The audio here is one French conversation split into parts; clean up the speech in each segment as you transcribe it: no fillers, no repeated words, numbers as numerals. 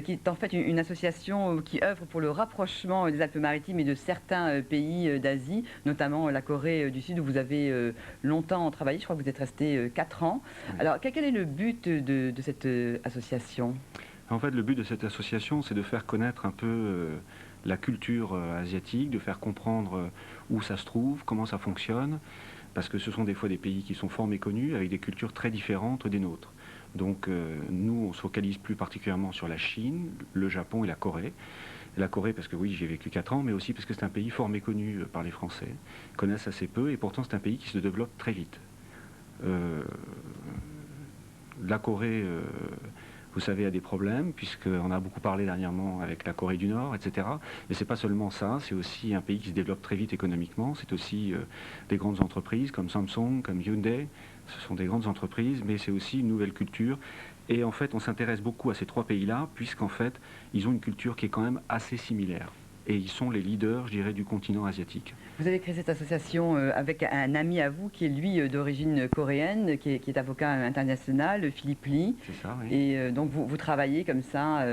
qui est en fait une association qui œuvre pour le rapprochement des Alpes-Maritimes et de certains pays d'Asie, notamment la Corée du Sud, où vous avez longtemps travaillé. Je crois que vous êtes resté 4 ans. Oui. Alors, quel est le but de cette association? En fait, le but de cette association, c'est de faire connaître un peu la culture asiatique, de faire comprendre où ça se trouve, comment ça fonctionne, parce que ce sont des fois des pays qui sont fort méconnus, avec des cultures très différentes des nôtres. Donc nous, on se focalise plus particulièrement sur la Chine, le Japon et la Corée. La Corée, parce que oui, j'ai vécu 4 ans, mais aussi parce que c'est un pays fort méconnu par les Français. Ils connaissent assez peu, et pourtant c'est un pays qui se développe très vite. Euh, la Corée, vous savez, a des problèmes, puisqu'on a beaucoup parlé dernièrement avec la Corée du Nord, etc. Mais c'est pas seulement ça, c'est aussi un pays qui se développe très vite économiquement. C'est aussi des grandes entreprises comme Samsung, comme Hyundai. Ce sont des grandes entreprises, mais c'est aussi une nouvelle culture. Et en fait, on s'intéresse beaucoup à ces 3 pays-là, puisqu'en fait, ils ont une culture qui est quand même assez similaire. Et ils sont les leaders, je dirais, du continent asiatique. Vous avez créé cette association avec un ami à vous qui est lui d'origine coréenne, qui est avocat international, Philippe Lee. C'est ça, oui. Et donc vous travaillez comme ça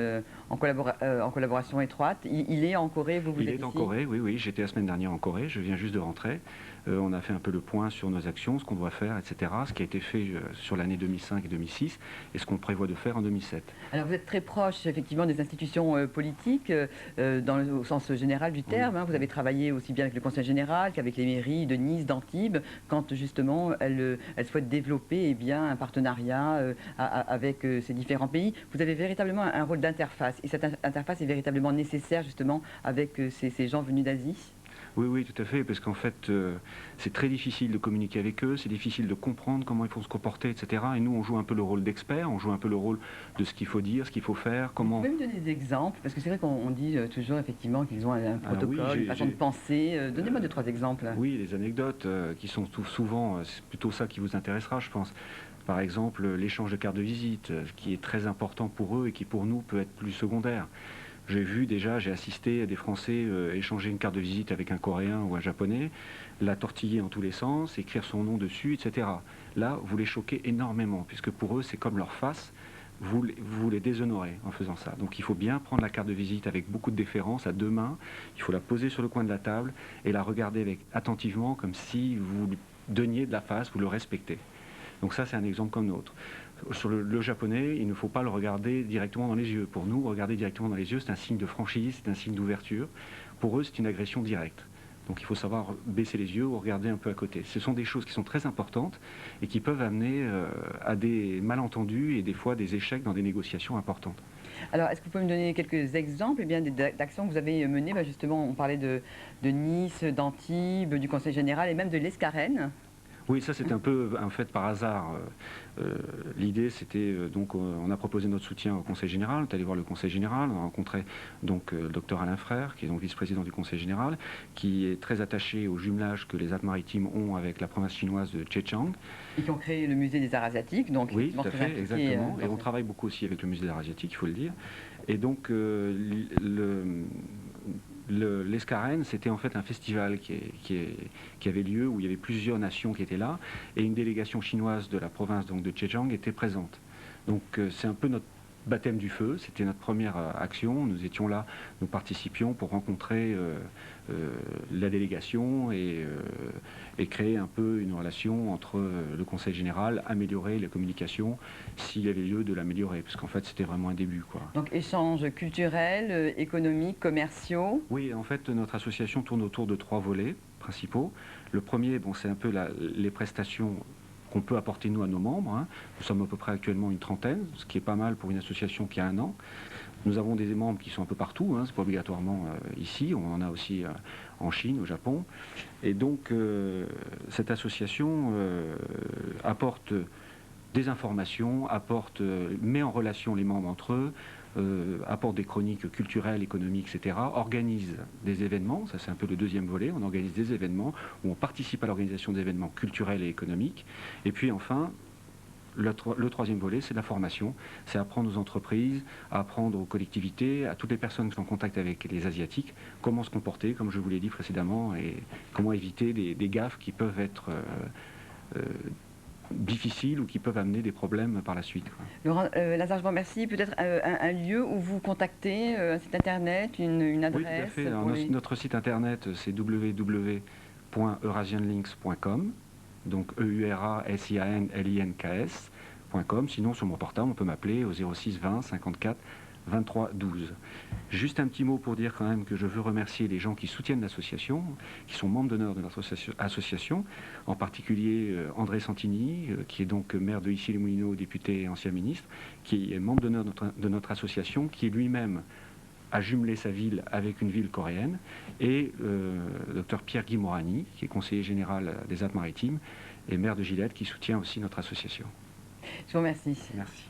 en collaboration étroite. Il est en Corée, vous Il êtes est en ici? Corée, oui, oui. J'étais la semaine dernière en Corée, je viens juste de rentrer. On a fait un peu le point sur nos actions, ce qu'on doit faire, etc. Ce qui a été fait sur l'année 2005 et 2006 et ce qu'on prévoit de faire en 2007. Alors vous êtes très proche effectivement des institutions politiques au sens général du terme. Oui. Hein. Vous avez travaillé aussi bien avec le Conseil général qu'avec les mairies de Nice, d'Antibes, quand justement elles souhaitent développer eh bien, un partenariat avec ces différents pays. Vous avez véritablement un rôle d'interface et cette interface est véritablement nécessaire justement avec ces gens venus d'Asie. Oui, oui, tout à fait, parce qu'en fait, c'est très difficile de communiquer avec eux, c'est difficile de comprendre comment il faut se comporter, etc. Et nous, on joue un peu le rôle d'expert, on joue un peu le rôle de ce qu'il faut dire, ce qu'il faut faire, Vous comment... pouvez me donner des exemples? Parce que c'est vrai qu'on dit toujours effectivement qu'ils ont un Alors oui, protocole, une façon de penser. Donnez-moi deux, trois exemples. oui, les anecdotes qui sont souvent, c'est plutôt ça qui vous intéressera, je pense. Par exemple, l'échange de cartes de visite, qui est très important pour eux et qui pour nous peut être plus secondaire. J'ai assisté à des Français échanger une carte de visite avec un Coréen ou un Japonais, la tortiller en tous les sens, écrire son nom dessus, etc. Là, vous les choquez énormément, puisque pour eux, c'est comme leur face, vous les déshonorez en faisant ça. Donc il faut bien prendre la carte de visite avec beaucoup de déférence, à 2 mains, il faut la poser sur le coin de la table et la regarder attentivement, comme si vous lui donniez de la face, vous le respectez. Donc ça, c'est un exemple comme l'autre. Sur le japonais, il ne faut pas le regarder directement dans les yeux. Pour nous, regarder directement dans les yeux, c'est un signe de franchise, c'est un signe d'ouverture. Pour eux, c'est une agression directe. Donc il faut savoir baisser les yeux ou regarder un peu à côté. Ce sont des choses qui sont très importantes et qui peuvent amener à des malentendus et des fois des échecs dans des négociations importantes. Alors, est-ce que vous pouvez me donner quelques exemples eh bien, d'actions que vous avez menées? Justement, on parlait de Nice, d'Antibes, du Conseil général et même de l'Escarène. Oui, ça c'est un peu un fait par hasard. L'idée c'était donc on a proposé notre soutien au Conseil général, on est allé voir le Conseil général, on a rencontré donc le docteur Alain Frère, qui est donc vice-président du Conseil général, qui est très attaché au jumelage que les Alpes-Maritimes ont avec la province chinoise de Zhejiang. Et qui ont créé le musée des arts asiatiques, donc Oui, effectivement tout à très fait, impliqué. exactement. Et on travaille beaucoup aussi avec le musée d'art asiatique, il faut le dire. Et donc l'Escarène, c'était en fait un festival qui avait lieu, où il y avait plusieurs nations qui étaient là, et une délégation chinoise de la province donc, de Zhejiang était présente. Donc c'est un peu notre baptême du feu, c'était notre première action, nous étions là, nous participions pour rencontrer la délégation et créer un peu une relation entre le Conseil général, améliorer les communications s'il y avait lieu de l'améliorer, parce qu'en fait c'était vraiment un début, quoi. Donc échanges culturels, économiques, commerciaux. Oui, en fait, notre association tourne autour de 3 volets principaux. Le premier, bon, c'est un peu les prestations qu'on peut apporter nous à nos membres, hein. Nous sommes à peu près actuellement une trentaine, ce qui est pas mal pour une association qui a 1 an. Nous avons des membres qui sont un peu partout, hein, c'est pas obligatoirement ici, on en a aussi en Chine, au Japon. Et donc cette association apporte des informations, met en relation les membres entre eux, apporte des chroniques culturelles, économiques, etc., organise des événements, ça c'est un peu le deuxième volet, on organise des événements où on participe à l'organisation d'événements culturels et économiques. Et puis enfin, le troisième volet, c'est la formation, c'est apprendre aux entreprises, apprendre aux collectivités, à toutes les personnes qui sont en contact avec les Asiatiques, comment se comporter, comme je vous l'ai dit précédemment, et comment éviter des gaffes qui peuvent être difficiles ou qui peuvent amener des problèmes par la suite, quoi. Laurent, Lazare, je vous remercie. Peut-être un lieu où vous contactez, un site internet, une Oui, tout à adresse fait. Alors, pour les... notre site internet, c'est www.eurasianlinks.com, donc EURASIANLINKS.com. Sinon, sur mon portable, on peut m'appeler au 06 20 54 23 12. Juste un petit mot pour dire quand même que je veux remercier les gens qui soutiennent l'association, qui sont membres d'honneur de notre association, en particulier André Santini, qui est donc maire de Issy-les-Moulineaux, député et ancien ministre, qui est membre d'honneur de notre association, qui est lui-même a jumelé sa ville avec une ville coréenne, et le docteur Pierre-Guy Morani, qui est conseiller général des Alpes-Maritimes, et maire de Gillette, qui soutient aussi notre association. Je vous remercie. Merci.